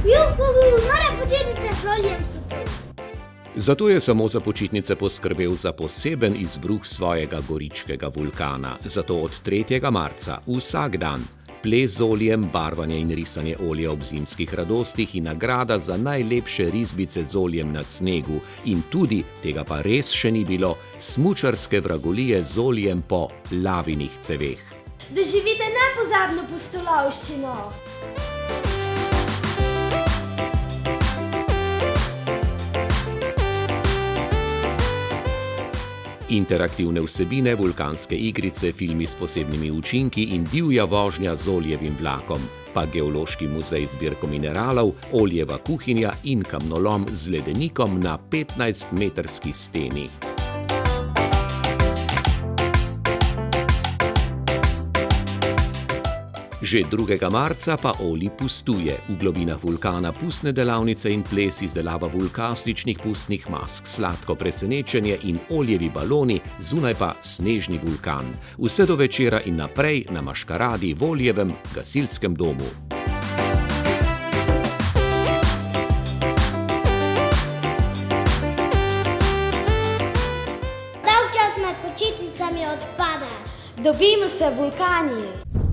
Moram počitnice z oljem so tu. Zato je samo za počitnice poskrbel za poseben izbruh svojega goričkega vulkana. Zato od 3. marca vsak dan ples z oljem, barvanje in risanje olja ob zimskih radostih in nagrada za najlepše risbice z oljem na snegu. In tudi, tega pa res še ni bilo, smučarske vragolije z oljem po lavinih ceveh. Doživite nepozabno pustolovščino. Interaktivne vsebine, vulkanske igrice, filmi s posebnimi učinki in divja vožnja z oljevim vlakom, pa geološki muzej z zbirko mineralov, oljeva kuhinja in kamnolom z ledenikom na 15-metrski steni. Že 2. marca pa Oli pustuje. V globinah vulkana pustne delavnice in ples, izdelava vulkaničnih pustnih mask, sladko presenečenje in oljevi baloni, zunaj pa snežni vulkan. Vse do večera in naprej na maškaradi v Oljevem gasilskem domu. Dolg čas med počitnicami odpade. Dobimo se v vulkani.